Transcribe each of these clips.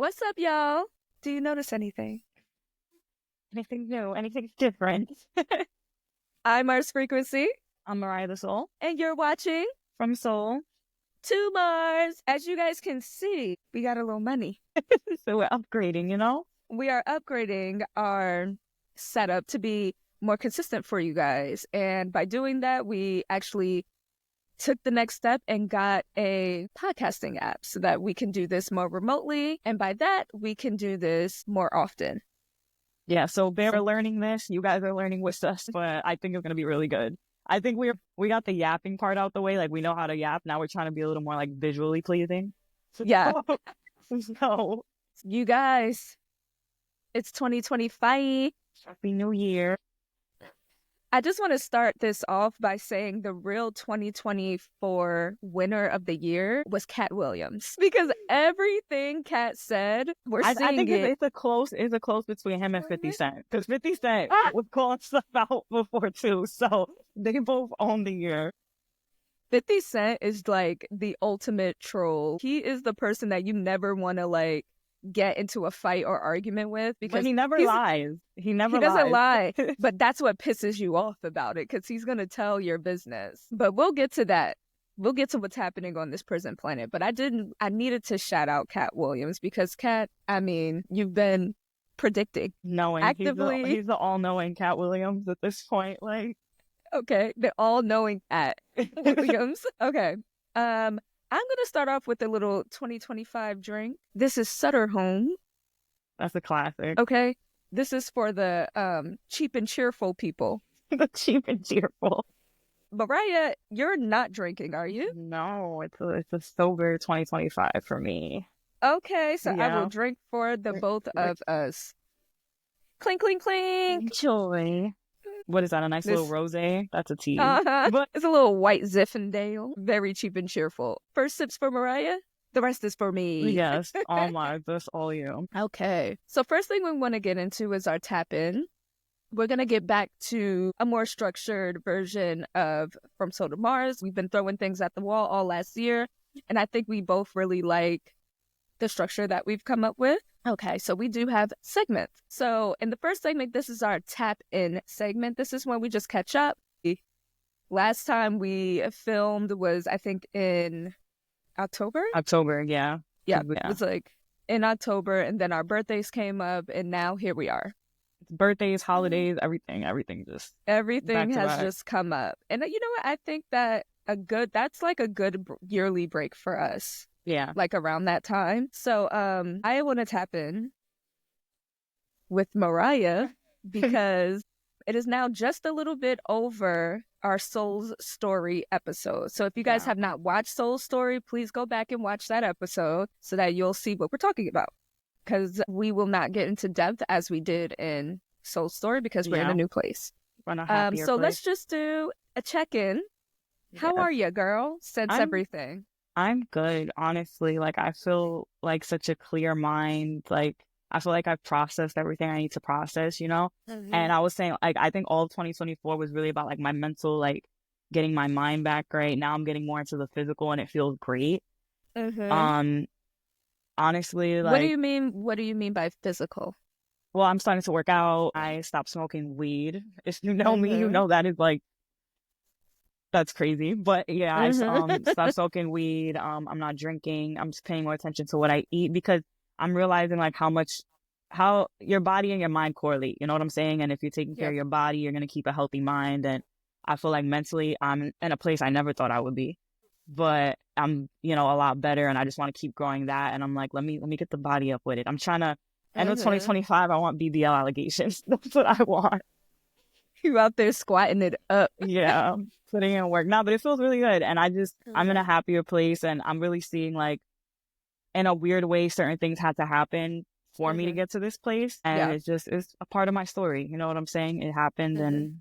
What's up, y'all? Do you notice anything? Anything new, anything different. I'm MarsFrequency, I'm MariahtheSoul and you're watching from Soul. To Mars. As you guys can see, we got a little money. So we're upgrading, you know? We are upgrading our setup to be more consistent for you guys. And by doing that, we actually took the next step and got a podcasting app so that we can do this more remotely. And by that, we can do this more often. Yeah, so we're learning this. You guys are learning with us, but I think it's going to be really good. I think we got the yapping part out the way. Like, we know how to yap. Now we're trying to be a little more, like, visually pleasing. Yeah. So, you guys, it's 2025. Happy New Year. I just want to start this off by saying the real 2024 winner of the year was Cat Williams, because everything Cat said, I think it's a close between him and 50 Cent, because 50 Cent was calling stuff out before too, so they both own the year. 50 Cent is like the ultimate troll. He is the person that you never want to like get into a fight or argument with, because but he never lies. He doesn't lie, but that's what pisses you off about it, because he's gonna tell your business. But we'll get to that. We'll get to what's happening on this prison planet. But I needed to shout out Cat Williams, because Cat, I mean, you've been predicting, knowing actively. He's the all-knowing Cat Williams at this point. Like, okay, the all-knowing Cat Williams. Okay. I'm going to start off with a little 2025 drink. This is Sutter Home. That's a classic. Okay. This is for the cheap and cheerful people. The cheap and cheerful. Mariah, you're not drinking, are you? No, it's a sober 2025 for me. Okay, so yeah. I will drink for the both of us. Clink, clink, clink. Enjoy. What is that, a nice little rosé? That's a tea. But it's a little white Zinfandel. Very cheap and cheerful. First sips for Mariah. The rest is for me. Yes. Oh my, that's all you. Okay. So first thing we want to get into is our tap in. We're going to get back to a more structured version of From Soul to Mars. We've been throwing things at the wall all last year, and I think we both really like the structure that we've come up with. Okay, so we do have segments. So in the first segment, this is our tap in segment. This is when we just catch up. Last time we filmed was, I think, in October? October, yeah. Yeah, it was like in October, and then our birthdays came up, and now here we are. Birthdays, holidays, everything has just come up. And you know what? I think that that's like a good yearly break for us. Yeah. Like around that time. So I want to tap in with Mariah, because it is now just a little bit over our Soul's Story episode. So if you guys have not watched Soul's Story, please go back and watch that episode so that you'll see what we're talking about. Because we will not get into depth as we did in Soul's Story, because we're in a new place. We're in a happier place. Let's just do a check-in. How are you, girl, since everything? I'm good, honestly. Like, I feel like such a clear mind. Like, I feel like I've processed everything I need to process, you know? Mm-hmm. And I was saying, like, I think all of 2024 was really about, like, my mental, like, getting my mind back right. Now I'm getting more into the physical, and it feels great. Mm-hmm. Honestly, like... What do you mean by physical? Well, I'm starting to work out. I stopped smoking weed. If you know me, you know that is, like, that's crazy. But yeah, I stopped smoking weed. I'm not drinking. I'm just paying more attention to what I eat, because I'm realizing like how your body and your mind correlate. You know what I'm saying? And if you're taking care of your body, you're going to keep a healthy mind. And I feel like mentally I'm in a place I never thought I would be, but I'm, a lot better. And I just want to keep growing that. And I'm like, let me get the body up with it. I'm trying to, end of 2025, I want BBL allegations. That's what I want. You out there squatting it up. Yeah, putting in work. No, but it feels really good. And I'm in a happier place, and I'm really seeing, like, in a weird way, certain things had to happen for me to get to this place. And it's a part of my story. You know what I'm saying? It happened, and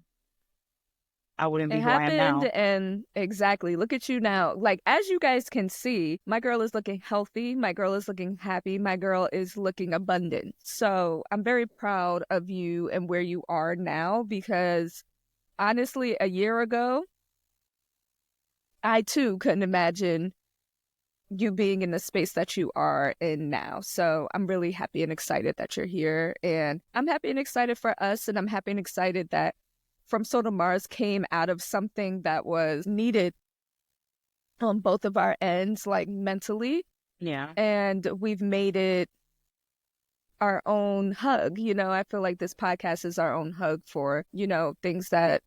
I wouldn't be who I am now. And exactly. Look at you now. Like, as you guys can see, my girl is looking healthy. My girl is looking happy. My girl is looking abundant. So I'm very proud of you and where you are now, because honestly, a year ago, I too couldn't imagine you being in the space that you are in now. So I'm really happy and excited that you're here. And I'm happy and excited for us. And I'm happy and excited that From Soul to Mars came out of something that was needed on both of our ends, like mentally. Yeah. And we've made it our own hug. I feel like this podcast is our own hug for, things that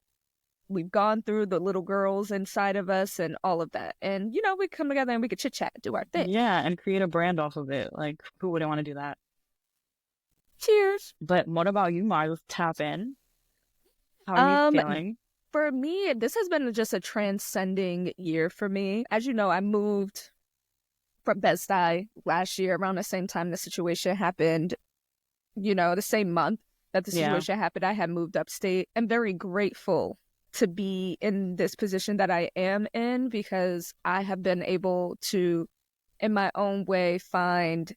we've gone through, the little girls inside of us and all of that. And, we come together and we could chit chat, do our thing. Yeah, and create a brand off of it. Like, who wouldn't want to do that? Cheers. But what about you, Mars? Let's tap in. How are you feeling? For me, this has been just a transcending year for me. As you know, I moved from Bed-Stuy last year around the same time the situation happened, the same month that the situation happened. I had moved upstate. I'm very grateful to be in this position that I am in because I have been able to, in my own way, find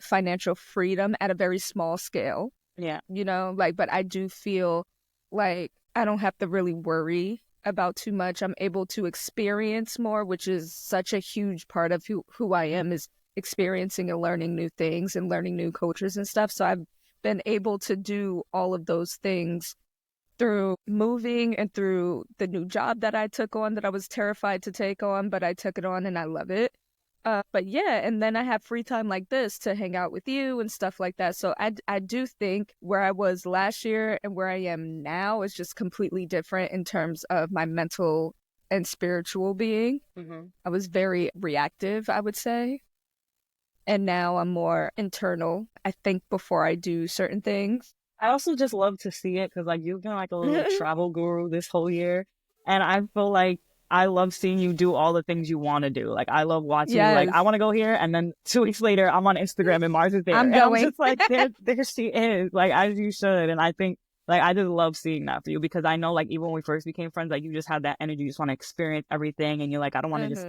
financial freedom at a very small scale. Yeah. But I do feel like I don't have to really worry about too much. I'm able to experience more, which is such a huge part of who I am, is experiencing and learning new things and learning new cultures and stuff. So I've been able to do all of those things through moving and through the new job that I took on that I was terrified to take on, but I took it on and I love it. But yeah, and then I have free time like this to hang out with you and stuff like that. So I do think where I was last year and where I am now is just completely different in terms of my mental and spiritual being. Mm-hmm. I was very reactive, I would say. And now I'm more internal, I think, before I do certain things. I also just love to see it because, like, you've been like a little travel guru this whole year. And I feel like I love seeing you do all the things you want to do. Like, I love watching you, like, I want to go here. And then 2 weeks later, I'm on Instagram and Mars is there. I'm going. I'm just like, there she is. Like, as you should. And I think, like, I just love seeing that for you because I know, like, even when we first became friends, like, you just had that energy. You just want to experience everything. And you're like, I don't want to just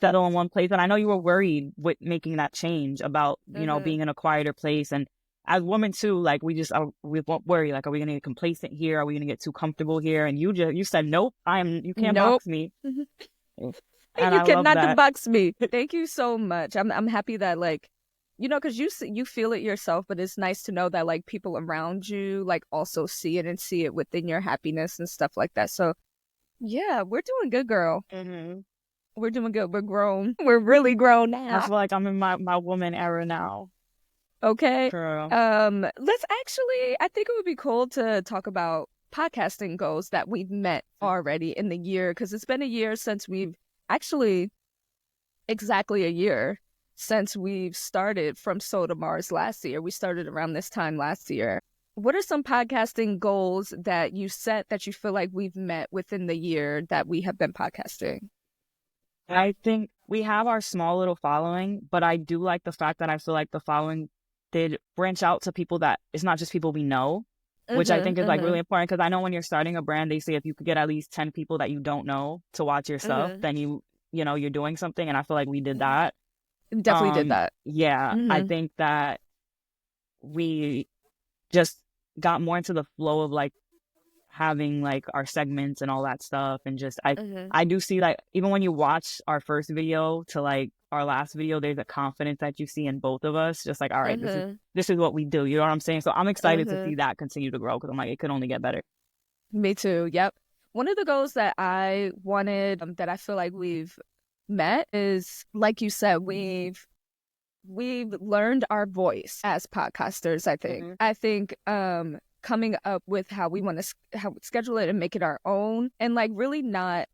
settle in one place. And I know you were worried with making that change about, being in a quieter place. And as women too, like we won't worry. Like, are we gonna get complacent here? Are we gonna get too comfortable here? And you said nope. You can't box me. And And you cannot box me. Thank you so much. I'm happy that, like, because you feel it yourself, but it's nice to know that, like, people around you, like, also see it and see it within your happiness and stuff like that. So yeah, we're doing good, girl. Mm-hmm. We're doing good. We're grown. We're really grown now. I feel like I'm in my woman era now. Okay. Girl. Let's actually, I think it would be cool to talk about podcasting goals that we've met already in the year, because it's been a year since exactly a year since we've started From Soul to Mars last year. We started around this time last year. What are some podcasting goals that you set that you feel like we've met within the year that we have been podcasting? I think we have our small little following, but I do like the fact that I feel like the following did branch out to people that it's not just people we know, which I think is like really important. Because I know when you're starting a brand, they say if you could get at least 10 people that you don't know to watch your stuff, then you're doing something. And I feel like we did that. Definitely did that. Yeah. I think that we just got more into the flow of like having like our segments and all that stuff. And just, I do see, like, even when you watch our first video to like our last video, there's a confidence that you see in both of us. Just like, all right, this is what we do. You know what I'm saying? So I'm excited to see that continue to grow because I'm like, it could only get better. Me too. Yep. One of the goals that I wanted, that I feel like we've met is, like you said, we've learned our voice as podcasters. I think coming up with how we want to schedule it and make it our own, and like really not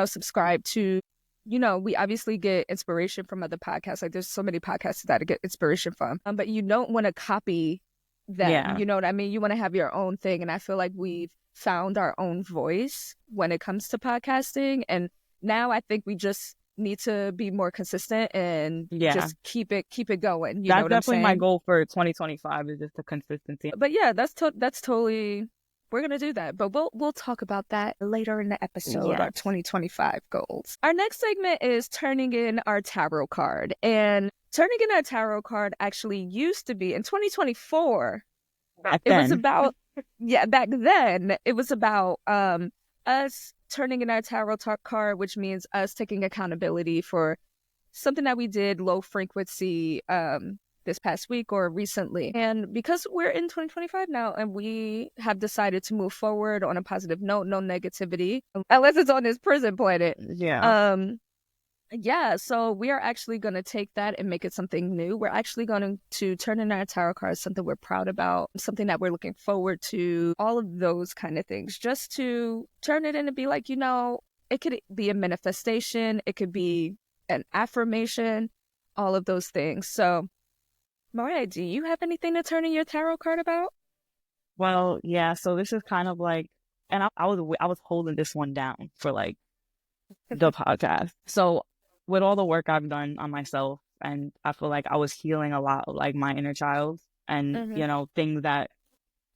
subscribe to, we obviously get inspiration from other podcasts. Like, there's so many podcasts that I get inspiration from, but you don't want to copy them. You know what I mean? You want to have your own thing. And I feel like we've found our own voice when it comes to podcasting. And now I think we just need to be more consistent and just keep it going. You know what I'm definitely saying? My goal for 2025 is just the consistency. But yeah, that's totally, we're gonna do that. But we'll talk about that later in the episode. Our 2025 goals. Our next segment is turning in our tarot card, and turning in our tarot card actually used to be in 2024. Back then it was about us turning in our tarot card, which means us taking accountability for something that we did low frequency this past week or recently. And because we're in 2025 now and we have decided to move forward on a positive note, no negativity, unless it's on this prison planet. Yeah, so we are actually going to take that and make it something new. We're actually going to turn in our tarot cards, something we're proud about, something that we're looking forward to, all of those kind of things, just to turn it in and be like, you know, it could be a manifestation, it could be an affirmation, all of those things. So, Mariah, do you have anything to turn in your tarot card about? Well, yeah, so this is kind of like, and I was holding this one down for like the podcast. So with all the work I've done on myself, and I feel like I was healing a lot of like my inner child and, you know, things that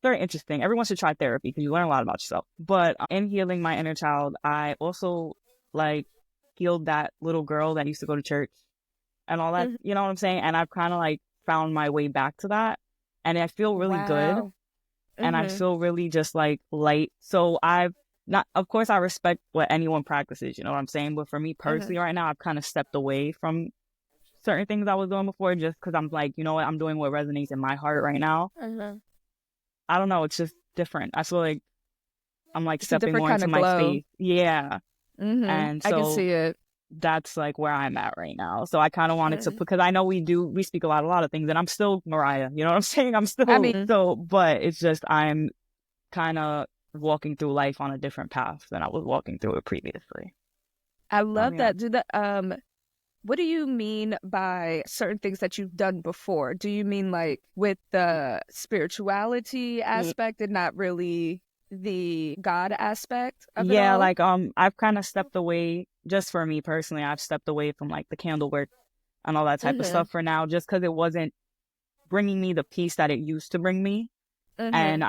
very interesting. Everyone should try therapy because you learn a lot about yourself. But in healing my inner child, I also like healed that little girl that used to go to church and all that, you know what I'm saying? And I've kind of like found my way back to that. And I feel really good. And I feel really just like light. So I've not, of course, I respect what anyone practices, you know what I'm saying? But for me personally right now, I've kind of stepped away from certain things I was doing before just because I'm like, you know what, I'm doing what resonates in my heart right now. I don't know, it's just different. I feel like I'm like stepping more into my space. Yeah. And so I can see it. That's like where I'm at right now. So I kind of wanted to, because I know we speak a lot of things, and I'm still Mariah, you know what I'm saying? I'm still, but it's just, I'm kind of walking through life on a different path than I was walking through it previously. I love that. What do you mean by certain things that you've done before? Do you mean like with the spirituality aspect and not really the God aspect of it all? Like I've kind of stepped away, just for me personally, I've stepped away from like the candle work and all that type of stuff for now, just because it wasn't bringing me the peace that it used to bring me. And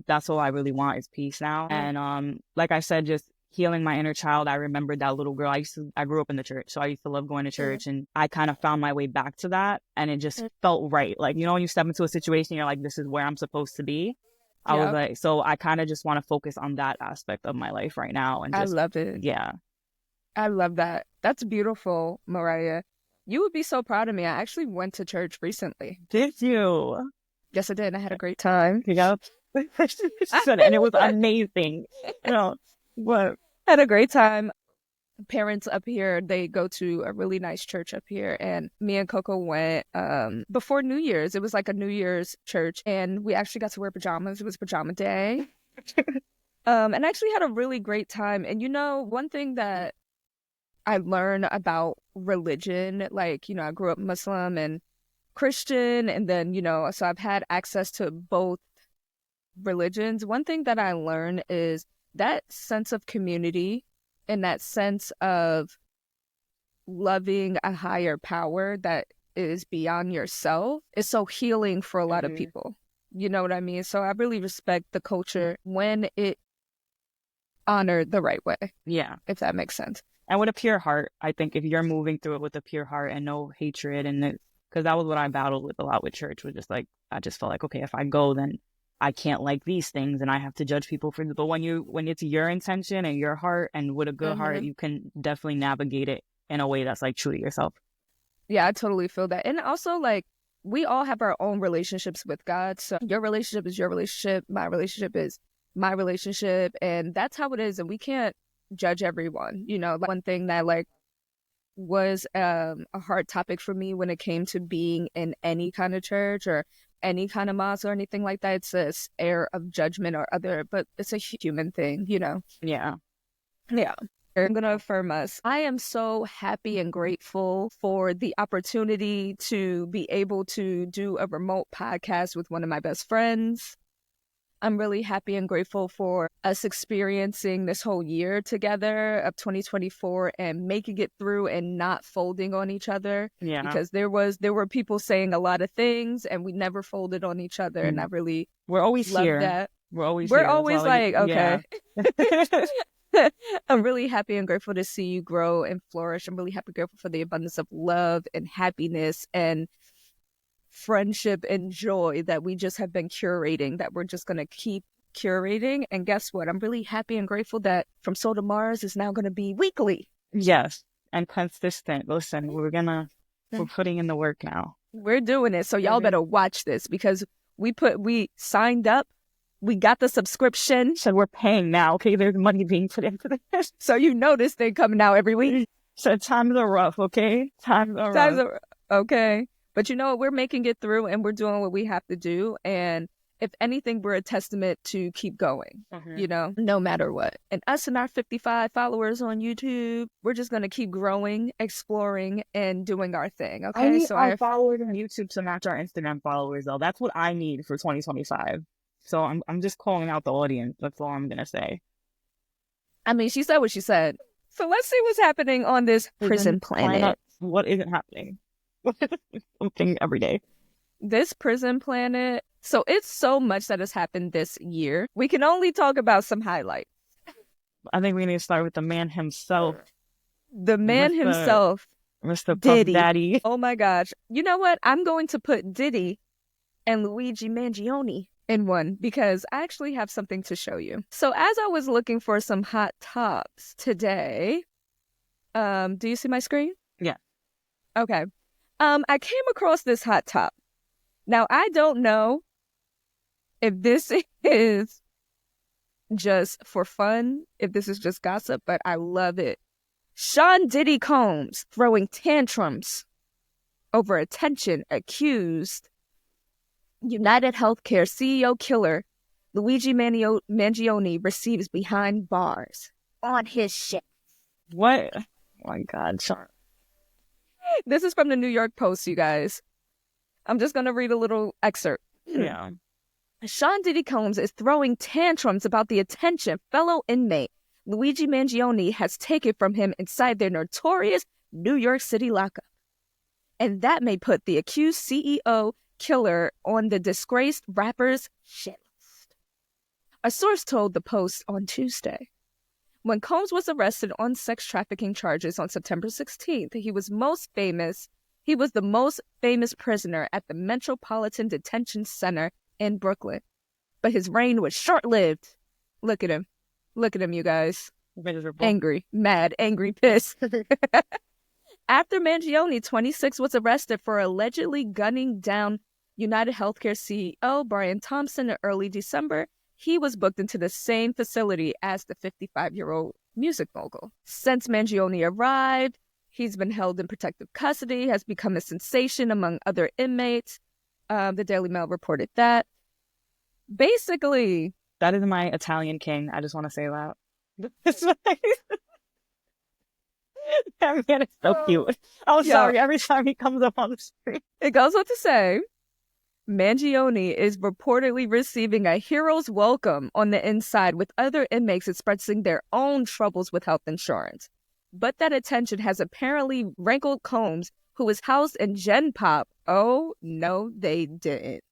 that's all I really want is peace now. And like I said, just healing my inner child. I remembered that little girl. I grew up in the church, so I used to love going to church, and I kind of found my way back to that, and it just felt right. Like, you know, when you step into a situation, you're like, this is where I'm supposed to be. I was like, so I kind of just want to focus on that aspect of my life right now. And just, I love it. Yeah. I love that. That's beautiful, Mariah. You would be so proud of me. I actually went to church recently. Did you? Yes, I did. I had a great time. Yeah. And it was amazing. You know, what? Had a great time. Parents up here, they go to a really nice church up here, and me and Coco went before New Year's. It was like a New Year's church, and we actually got to wear pajamas. It was pajama day. And actually had a really great time. And you know, one thing that I learned about religion, like, you know, I grew up Muslim and Christian, and then, you know, so I've had access to both religions. One thing that I learned is that sense of community and that sense of loving a higher power that is beyond yourself is so healing for a lot of people. You know what I mean? So I really respect the culture when it honored the right way. Yeah. If that makes sense. And with a pure heart, I think if you're moving through it with a pure heart and no hatred, and because that was what I battled with a lot with church, was just like, I just felt like, okay, if I go, then I can't like these things and I have to judge people for it. But when it's your intention and your heart, and with a good heart, you can definitely navigate it in a way that's like true to yourself. Yeah, I totally feel that. And also, like, we all have our own relationships with God. So your relationship is your relationship. My relationship is my relationship. And that's how it is. And we can't judge everyone. You know, one thing that like was a hard topic for me when it came to being in any kind of church or any kind of mosque or anything like that. It's this air of judgment or other, but it's a human thing, you know? Yeah. Yeah. I'm going to affirm us. I am so happy and grateful for the opportunity to be able to do a remote podcast with one of my best friends. I'm really happy and grateful for us experiencing this whole year together of 2024 and making it through and not folding on each other. Yeah. Because there were people saying a lot of things and we never folded on each other. And I really We're always love here. that. We're always like, okay. Yeah. I'm really happy and grateful to see you grow and flourish. I'm really happy and grateful for the abundance of love and happiness and friendship and joy that we just have been curating, that we're just going to keep curating. And guess what? I'm really happy and grateful that From Soul to Mars is now going to be weekly. Yes. And consistent. Listen, we're putting in the work now. We're doing it. So y'all better watch this, because we signed up. We got the subscription. So we're paying now. Okay, there's money being put into this. So you know this thing coming out every week. So times are rough, okay? Times are rough. Okay. But you know what? We're making it through, and we're doing what we have to do. And if anything, we're a testament to keep going, you know, no matter what. And us and our 55 followers on YouTube, we're just going to keep growing, exploring, and doing our thing, okay? I need our followers on YouTube to match our Instagram followers, though. That's what I need for 2025. So I'm just calling out the audience. That's all I'm going to say. I mean, she said what she said. So let's see what's happening on this prison planet. What isn't happening? Something every day. This prison planet. So it's so much that has happened this year. We can only talk about some highlights. I think we need to start with the man himself. The man himself. Mr. Diddy. Puff Daddy. Oh my gosh. You know what? I'm going to put Diddy and Luigi Mangione in one, because I actually have something to show you. So as I was looking for some hot tops today, do you see my screen? Yeah. Okay. I came across this hot top. Now, I don't know if this is just for fun, if this is just gossip, but I love it. Sean Diddy Combs throwing tantrums over attention, accused United Healthcare CEO killer Luigi Mangione receives behind bars on his shit. What? Oh my God, Sean. This is from the New York Post, you guys. I'm just going to read a little excerpt. Yeah. Sean Diddy Combs is throwing tantrums about the attention fellow inmate Luigi Mangione has taken from him inside their notorious New York City lockup. And that may put the accused CEO killer on the disgraced rapper's shit list. A source told the Post on Tuesday. When Combs was arrested on sex trafficking charges on September 16th, he was the most famous prisoner at the Metropolitan Detention Center in Brooklyn. But his reign was short-lived. Look at him. Look at him, you guys. Miserable. Angry, mad, angry, pissed. After Mangione, 26, was arrested for allegedly gunning down United Healthcare CEO Brian Thompson in early December, he was booked into the same facility as the 55-year-old music mogul. Since Mangione arrived, he's been held in protective custody, has become a sensation among other inmates. The Daily Mail reported that. Basically, that is my Italian king. I just want to say that. That man is so cute. Oh, sorry. Every time he comes up on the screen. It goes on to say, Mangione is reportedly receiving a hero's welcome on the inside, with other inmates expressing their own troubles with health insurance. But that attention has apparently rankled Combs, who is housed in Gen Pop. Oh, no, they didn't.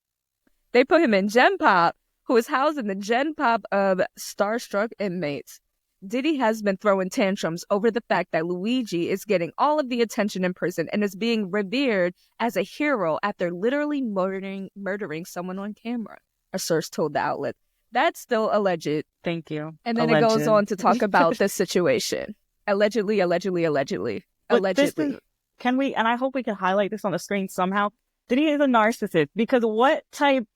They put him in Gen Pop, who is housed in the Gen Pop of starstruck inmates. Diddy has been throwing tantrums over the fact that Luigi is getting all of the attention in prison and is being revered as a hero after literally murdering someone on camera, a source told the outlet. That's still alleged. Thank you. And then it goes on to talk about this situation. Allegedly. Can we, and I hope we can highlight this on the screen somehow, Diddy is a narcissist, because what type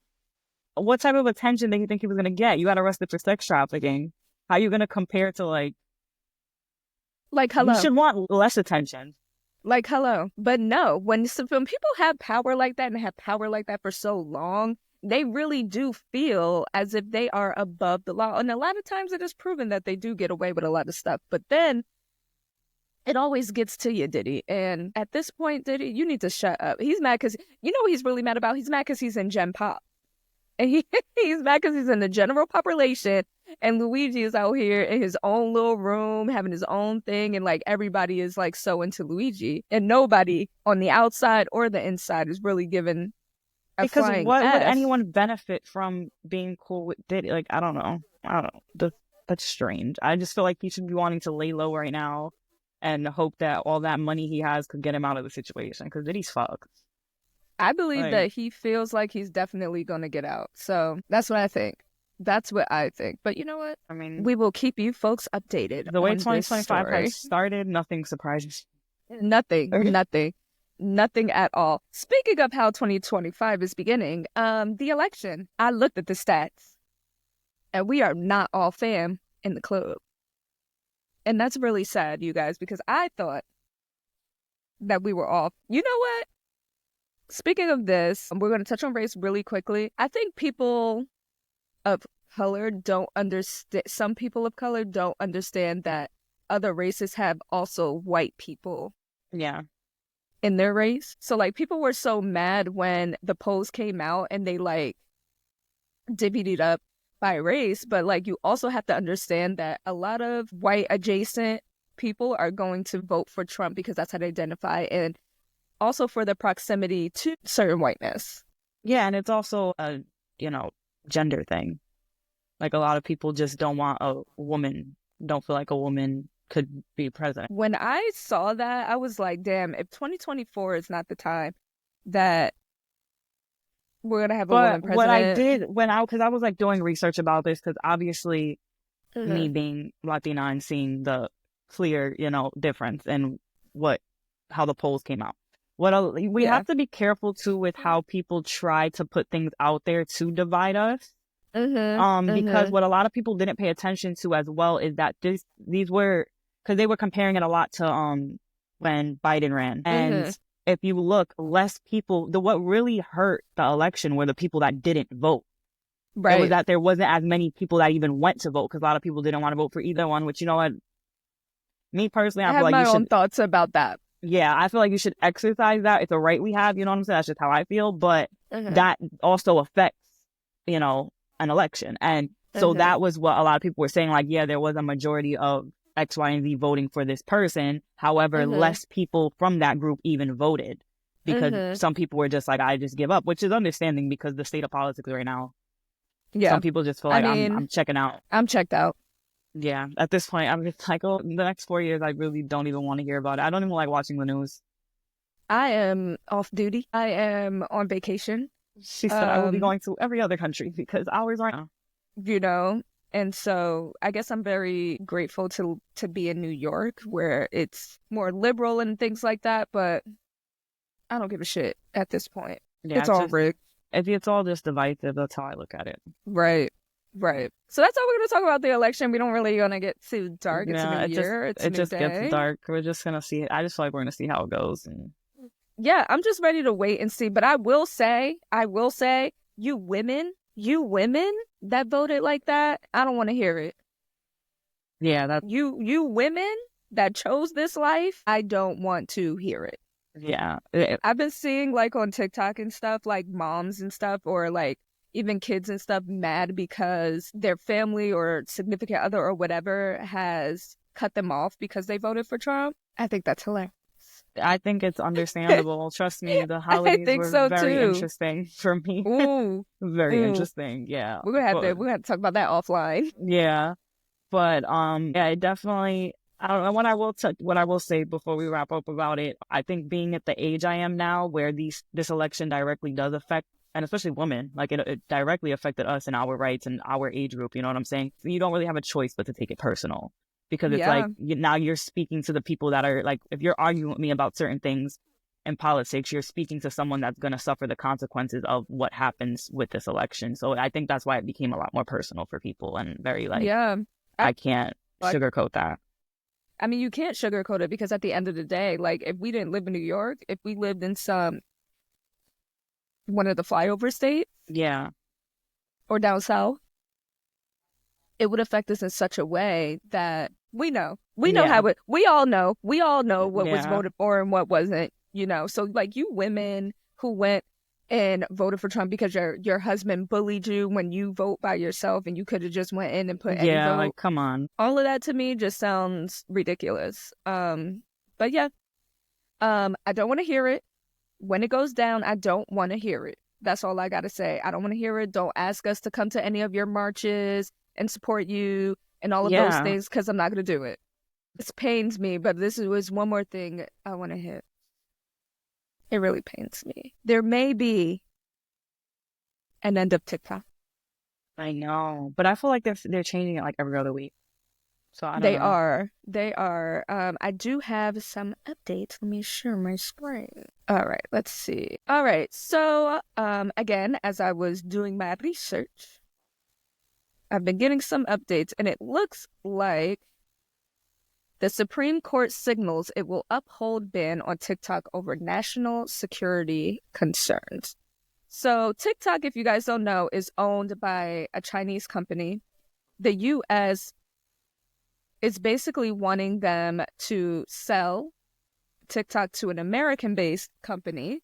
of attention did you think he was going to get? You got arrested for sex trafficking. How are you going to compare to, like, hello? You should want less attention. Like, hello. But no, when people have power like that and have power like that for so long, they really do feel as if they are above the law. And a lot of times it is proven that they do get away with a lot of stuff. But then it always gets to you, Diddy. And at this point, Diddy, you need to shut up. He's mad because, you know what he's really mad about? He's mad because he's in Gen Pop. And he's mad because he's in the general population. And Luigi is out here in his own little room, having his own thing. And, like, everybody is, like, so into Luigi. And nobody on the outside or the inside is really given a flying Because what F. would anyone benefit from being cool with Diddy? Like, I don't know. That's strange. I just feel like he should be wanting to lay low right now and hope that all that money he has could get him out of the situation. Because Diddy's fucked. I believe that he feels like he's definitely going to get out. So that's what I think. That's what I think. But you know what? I mean, We will keep you folks updated the way on this 2025 story. has started, nothing surprises. Nothing, nothing, nothing at all. Speaking of how 2025 is beginning, the election. I looked at the stats, and we are not all fam in the club. And that's really sad, you guys, because I thought that we were all. You know what? Speaking of this, we're going to touch on race really quickly. I think people of color don't understand, some people of color don't understand that other races have also white people Yeah. in their race. So like people were so mad when the polls came out and they like divvied it up by race, but like you also have to understand that a lot of white adjacent people are going to vote for Trump because that's how they identify, and also for the proximity to certain whiteness. Yeah, and it's also a, gender thing. Like a lot of people just don't want a woman, don't feel like a woman could be president. When I saw that, I was like, damn, if 2024 is not the time that we're going to have a woman president. What I did because I was like doing research about this, because obviously me being Latina and seeing the clear, difference in how the polls came out. We have to be careful too with how people try to put things out there to divide us. Because what a lot of people didn't pay attention to as well is that these were, because they were comparing it a lot to when Biden ran, and if you look, less people. What really hurt the election were the people that didn't vote. Right. It was that there wasn't as many people that even went to vote, because a lot of people didn't want to vote for either one. Which, you know what? Me personally, I feel have like my own thoughts about that. Yeah, I feel like you should exercise that. It's a right we have. You know what I'm saying? That's just how I feel. But that also affects, an election. And so that was what a lot of people were saying. Like, yeah, there was a majority of X, Y, and Z voting for this person. However, less people from that group even voted, because some people were just like, I just give up, which is understanding because the state of politics right now. Yeah. Some people just feel like I'm checking out. I'm checked out. Yeah. At this point, I'm just like, the next 4 years, I really don't even want to hear about it. I don't even like watching the news. I am off duty. I am on vacation. She said I will be going to every other country because ours aren't. And so I guess I'm very grateful to be in New York, where it's more liberal and things like that, but I don't give a shit at this point. Yeah, it's all rigged. If it's all just divisive, that's how I look at it. Right. So that's all we're going to talk about the election. We don't really going to get too dark. It's a new year. It's a new day. Gets dark. We're just going to see. I just feel like we're going to see how it goes. Yeah, I'm just ready to wait and see. But I will say, you women that voted like that, I don't want to hear it. Yeah, that you women that chose this life, I don't want to hear it. Yeah. I've been seeing like on TikTok and stuff, like moms and stuff, or like even kids and stuff, mad because their family or significant other or whatever has cut them off because they voted for Trump. I think that's hilarious. I think it's understandable. Trust me, the holidays were very interesting for me. Ooh. Very interesting. Yeah. We're gonna have to talk about that offline. Yeah. But yeah, it definitely, I don't know what I will say before we wrap up about it. I think being at the age I am now, where this election directly does affect, and especially women, like it directly affected us and our rights and our age group, you know what I'm saying? You don't really have a choice but to take it personal. Because it's like, now you're speaking to the people that are like, if you're arguing with me about certain things in politics, you're speaking to someone that's going to suffer the consequences of what happens with this election. So I think that's why it became a lot more personal for people and very like, I can't sugarcoat that. I mean, you can't sugarcoat it, because at the end of the day, like if we didn't live in New York, if we lived in one of the flyover states. Yeah. Or down south, it would affect us in such a way that we know how it, we all know what was voted for and what wasn't, so like you women who went and voted for Trump because your husband bullied you when you vote by yourself and you could have just went in and put any vote. Like, come on. All of that to me just sounds ridiculous. But yeah, I don't want to hear it. When it goes down, I don't want to hear it. That's all I got to say. I don't want to hear it. Don't ask us to come to any of your marches and support you and all of those things, because I'm not going to do it. This pains me, but this was one more thing I want to hit. It really pains me. There may be an end of TikTok. I know, but I feel like they're changing it like every other week. So I don't They know. are. They are. I do have some updates. Let me share my screen. All right, let's see. All right. So, again, as I was doing my research, I've been getting some updates, and it looks like the Supreme Court signals it will uphold ban on TikTok over national security concerns. So, TikTok, if you guys don't know, is owned by a Chinese company. The U.S. is basically wanting them to sell TikTok to an American-based company,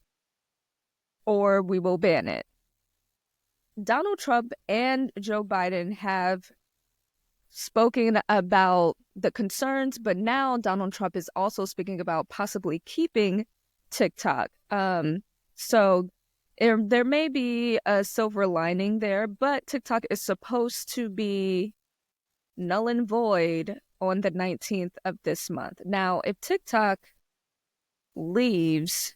or we will ban it. Donald Trump and Joe Biden have spoken about the concerns, but now Donald Trump is also speaking about possibly keeping TikTok. So there may be a silver lining there, but TikTok is supposed to be null and void on the 19th of this month. Now, if TikTok leaves,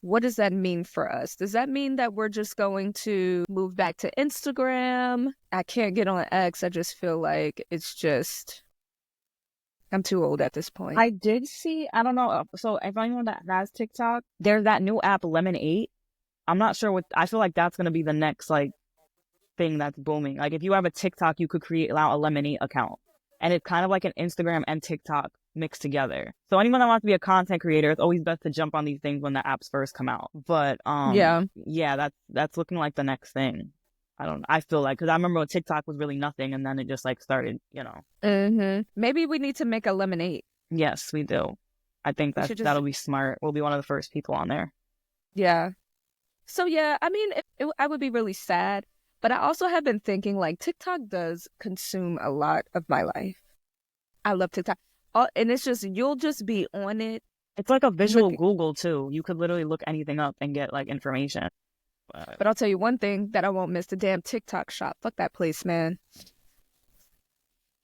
what does that mean for us? Does that mean that we're just going to move back to Instagram? I can't get on X. I just feel like I'm too old at this point. I did see, I don't know. So if anyone that has TikTok, there's that new app Lemon 8. I'm not sure what, I feel like that's going to be the next like thing that's booming. Like if you have a TikTok, you could create now a Lemon 8 account. And it's kind of like an Instagram and TikTok mixed together. So anyone that wants to be a content creator, it's always best to jump on these things when the apps first come out. But yeah, that's looking like the next thing. I feel like, because I remember when TikTok was really nothing and then it just like started, you know. Maybe we need to make a lemonade. Yes, we do. I think that'll be smart. We'll be one of the first people on there. Yeah. So yeah, I mean, I would be really sad, but I also have been thinking like TikTok does consume a lot of my life. I love TikTok. And it's just, you'll just be on it. It's like a visual Google too. You could literally look anything up and get like information. But I'll tell you one thing that I won't miss: the damn TikTok shop. Fuck that place, man.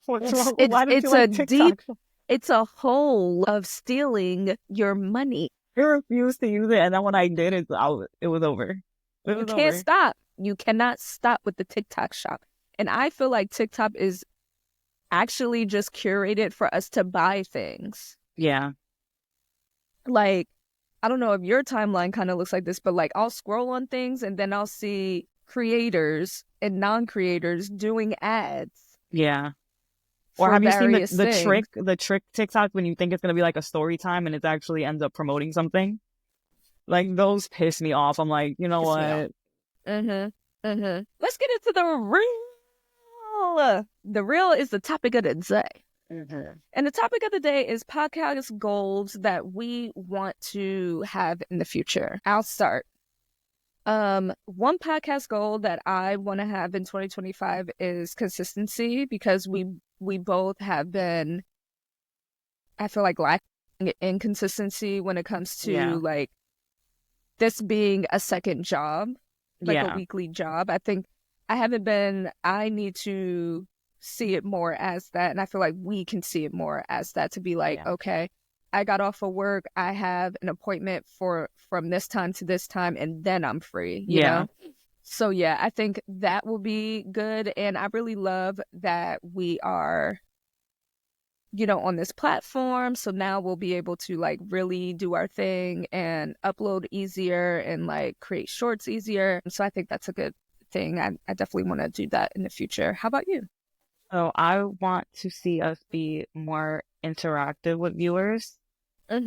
What's wrong? Why did you like TikTok? It's a hole of stealing your money. I refused to use it, and then when I did, it was over. You can't stop. You cannot stop with the TikTok shop. And I feel like TikTok is actually just curated for us to buy things. Yeah. Like, I don't know if your timeline kind of looks like this, but like I'll scroll on things and then I'll see creators and non-creators doing ads. Yeah. Or have you seen the trick TikTok when you think it's going to be like a story time and it actually ends up promoting something? Like those piss me off. I'm like, you know what? Let's get into the real. The real is the topic of the day. And the topic of the day is podcast goals that we want to have in the future. I'll start. One podcast goal that I want to have in 2025 is consistency, because we both have been, I feel like, lacking in consistency when it comes to like this being a second job, like a weekly job. I think I need to see it more as that, and I feel like we can see it more as that, to be like, okay, I got off of work, I have an appointment from this time to this time, and then I'm free, you know? So yeah, I think that will be good, and I really love that we are, you know, on this platform, so now we'll be able to like really do our thing and upload easier and like create shorts easier. So I think that's a good thing. I definitely want to do that in the future. How about you? So I want to see us be more interactive with viewers. I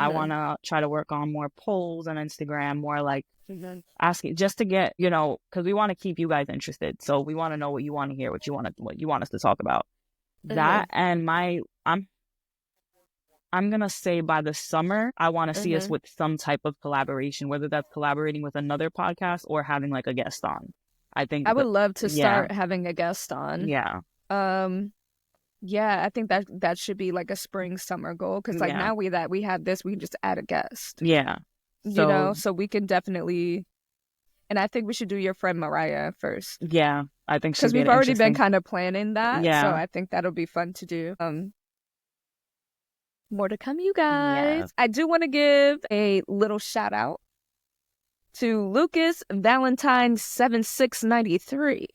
want to try to work on more polls on Instagram, more like asking, just to get, you know, because we want to keep you guys interested. So we want to know what you want to hear, what you want us to talk about. That, and I'm gonna say by the summer, I want to see us with some type of collaboration, whether that's collaborating with another podcast or having like a guest on. I think I would love to start having a guest on. Yeah. Yeah, I think that should be like a summer goal, because like now we have this, we can just add a guest. Yeah. You know, so we can definitely, and I think we should do your friend Mariah first. Yeah, I think because we've already been kind of planning that. Yeah. So I think that'll be fun to do. More to come, you guys. Yeah. I do want to give a little shout out to Lucas Valentine 7693.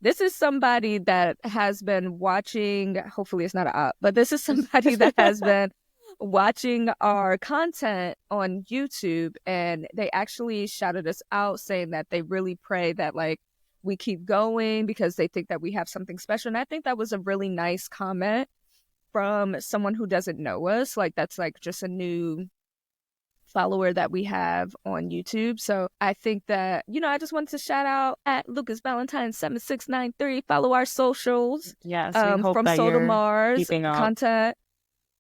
This is somebody that has been watching, hopefully it's not an op, but this is somebody that has been watching our content on YouTube, and they actually shouted us out saying that they really pray that like we keep going because they think that we have something special. And I think that was a really nice comment from someone who doesn't know us. Like that's like just a new follower that we have on YouTube. So I think that, I just wanted to shout out at Lucas Valentine 7693. Follow our socials. Yes, we hope from that Soul to you're Mars keeping up. content.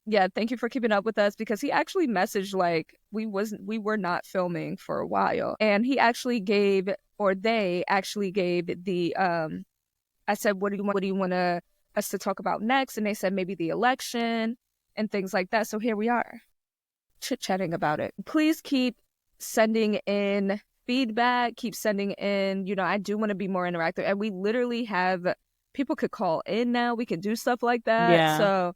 Yeah, thank you for keeping up with us, because he actually messaged like we were not filming for a while, and he actually gave, or they actually gave the I said, what do you want us to talk about next? And they said maybe the election and things like that. So here we are, chit-chatting about it. Please keep sending in feedback, keep sending in, I do want to be more interactive, and we literally have people could call in now, we can do stuff like that. Yeah. So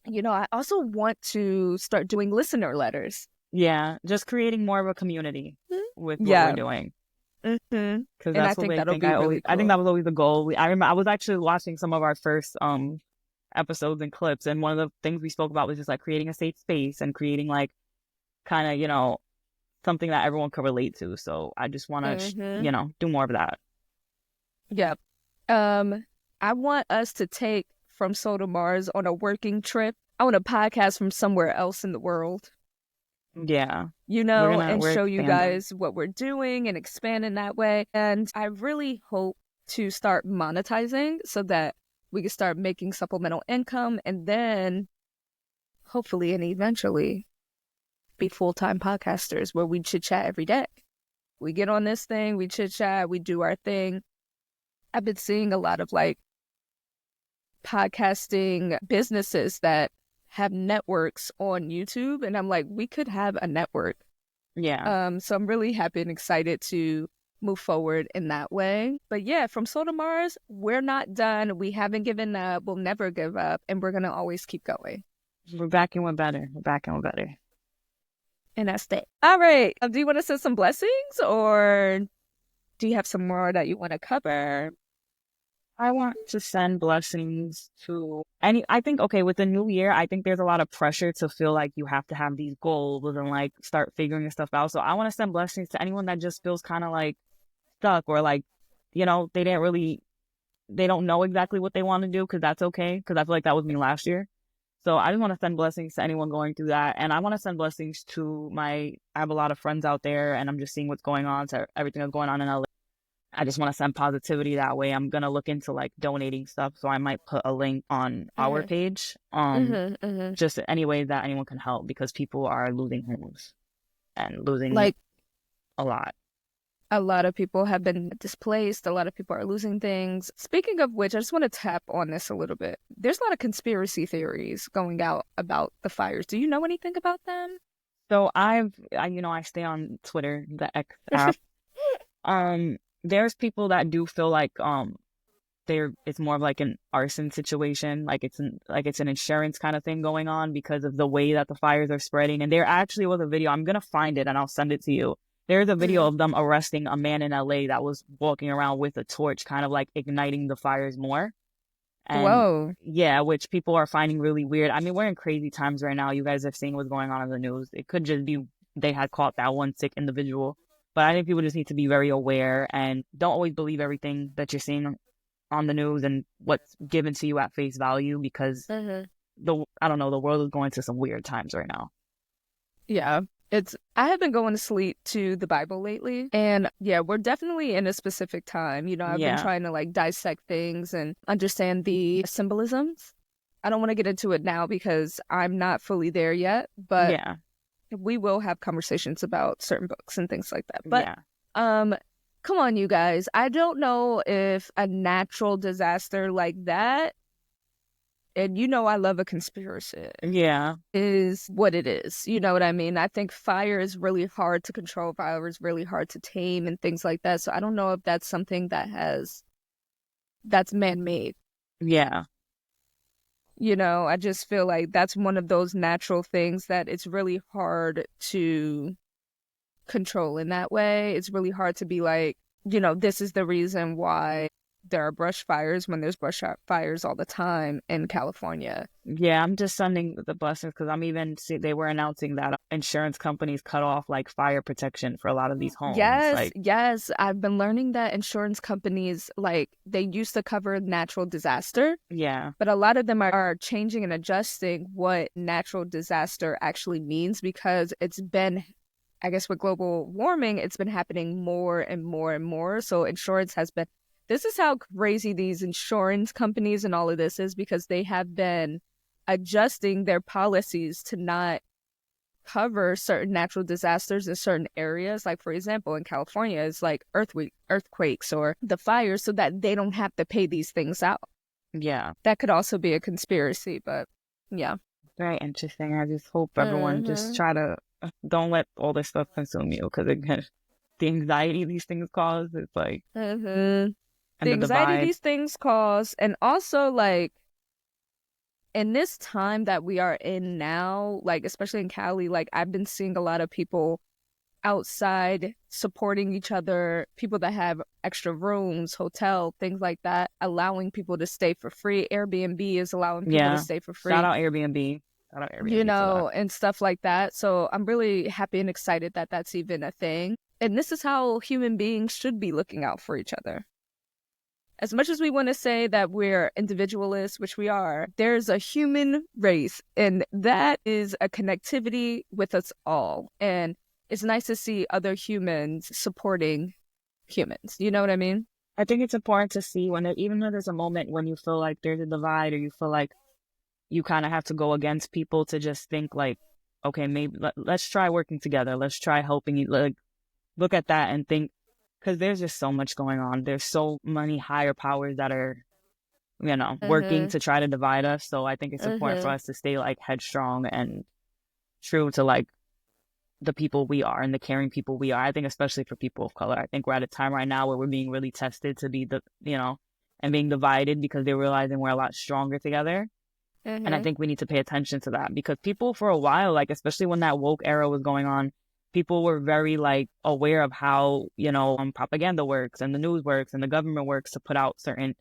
I also want to start doing listener letters. Yeah, just creating more of a community with what we're doing. Mm-hmm. Because that's what I think. I think that was always the goal. I remember I was actually watching some of our first episodes and clips, and one of the things we spoke about was just like creating a safe space and creating like kind of something that everyone could relate to. So I just want to do more of that. Yeah. I want us to take From Soul to Mars on a working trip. I want a podcast from somewhere else in the world. Yeah. And show you guys what we're doing and expand in that way. And I really hope to start monetizing so that we can start making supplemental income, and then hopefully and eventually be full-time podcasters where we chit-chat every day. We get on this thing, we chit-chat, we do our thing. I've been seeing a lot of like podcasting businesses that have networks on YouTube, and I'm like, we could have a network. Yeah. So I'm really happy and excited to move forward in that way. But yeah, From Soul to Mars, we're not done. We haven't given up. We'll never give up, and we're gonna always keep going. We're back and we're better. And that's it. All right. Do you want to send some blessings, or do you have some more that you want to cover? I want to send blessings to I think, with the new year, I think there's a lot of pressure to feel like you have to have these goals and like start figuring this stuff out. So I want to send blessings to anyone that just feels kind of like stuck, or like, they don't know exactly what they want to do, because that's okay. Because I feel like that was me last year. So I just want to send blessings to anyone going through that. And I want to send blessings to I have a lot of friends out there, and I'm just seeing what's going on, to everything that's going on in LA. I just want to send positivity that way. I'm going to look into like donating stuff. So I might put a link on our page. Just any way that anyone can help, because people are losing homes and losing like a lot. A lot of people have been displaced. A lot of people are losing things. Speaking of which, I just want to tap on this a little bit. There's a lot of conspiracy theories going out about the fires. Do you know anything about them? So I stay on Twitter, the X app. There's people that do feel like it's more of like an arson situation, like it's an insurance kind of thing going on because of the way that the fires are spreading. And there actually was a video, I'm gonna find it and I'll send it to you. There's a video of them arresting a man in LA that was walking around with a torch, kind of like igniting the fires more. And whoa. Yeah, which people are finding really weird. I mean, we're in crazy times right now. You guys are seeing what's going on in the news. It could just be they had caught that one sick individual. But I think people just need to be very aware and don't always believe everything that you're seeing on the news and what's given to you at face value, because the world is going through some weird times right now. Yeah. I have been going to sleep to the Bible lately, and yeah, we're definitely in a specific time. I've been trying to like dissect things and understand the symbolisms. I don't want to get into it now because I'm not fully there yet, but yeah, we will have conversations about certain books and things like that. But come on, you guys. I don't know if a natural disaster like that, and I love a conspiracy. Yeah. Is what it is. You know what I mean? I think fire is really hard to control. Fire is really hard to tame and things like that. So I don't know if that's something that's man-made. Yeah. I just feel like that's one of those natural things that it's really hard to control in that way. It's really hard to be like, this is the reason why there are brush fires when there's brush fires all the time in California. Yeah, I'm just sending the blessings because they were announcing that insurance companies cut off like fire protection for a lot of these homes. Yes. I've been learning that insurance companies, like, they used to cover natural disaster. Yeah. But a lot of them are changing and adjusting what natural disaster actually means, because it's been, I guess with global warming, it's been happening more and more and more. So insurance has been, this is how crazy these insurance companies and all of this is, because they have been adjusting their policies to not cover certain natural disasters in certain areas. Like, for example, in California, it's like earthquakes or the fires, so that they don't have to pay these things out. Yeah. That could also be a conspiracy, but yeah. Very interesting. I just hope everyone just try to, don't let all this stuff consume you, because again, the anxiety these things cause, it's like, the anxiety these things cause, and also like in this time that we are in now, like especially in Cali, like I've been seeing a lot of people outside supporting each other, people that have extra rooms, hotel, things like that, allowing people to stay for free. Airbnb is allowing people to stay for free. Shout out Airbnb. You know, and stuff like that. So I'm really happy and excited that that's even a thing. And this is how human beings should be looking out for each other. As much as we want to say that we're individualists, which we are, there's a human race, and that is a connectivity with us all. And it's nice to see other humans supporting humans. You know what I mean? I think it's important to see even though there's a moment when you feel like there's a divide, or you feel like you kind of have to go against people, to just think like, okay, maybe let's try working together. Let's try helping you. Like, look at that and think, because there's just so much going on. There's so many higher powers that are, working to try to divide us. So I think it's important for us to stay like headstrong and true to like the people we are and the caring people we are. I think especially for people of color, I think we're at a time right now where we're being really tested to be and being divided, because they're realizing we're a lot stronger together. And I think we need to pay attention to that, because people for a while, like especially when that woke era was going on, people were very like aware of how, propaganda works and the news works and the government works to put out certain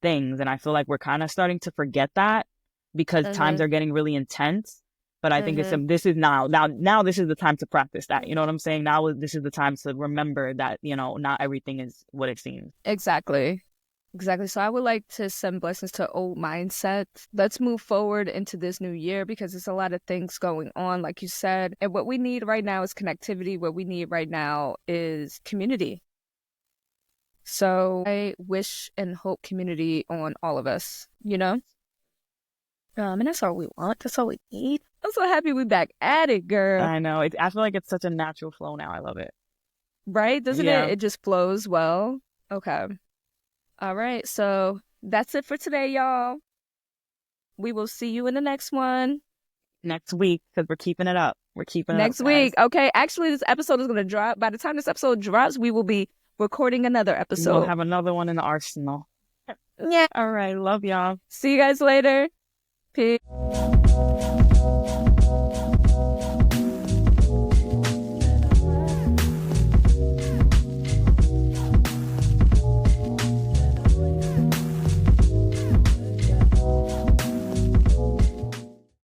things. And I feel like we're kind of starting to forget that, because times are getting really intense. But I think this is now this is the time to practice that. You know what I'm saying? Now this is the time to remember that, not everything is what it seems. Exactly. So I would like to send blessings to old mindsets. Let's move forward into this new year, because there's a lot of things going on, like you said. And what we need right now is connectivity. What we need right now is community. So I wish and hope community on all of us, And that's all we want. That's all we need. I'm so happy we're back at it, girl. I know. I feel like it's such a natural flow now. I love it. Right? Doesn't it? It just flows well. Okay. All right, so that's it for today, y'all. We will see you in the next one. Next week, because we're keeping it up. Next week. Okay, actually, this episode is going to drop. By the time this episode drops, we will be recording another episode. We'll have another one in the arsenal. Yeah. All right, love y'all. See you guys later. Peace.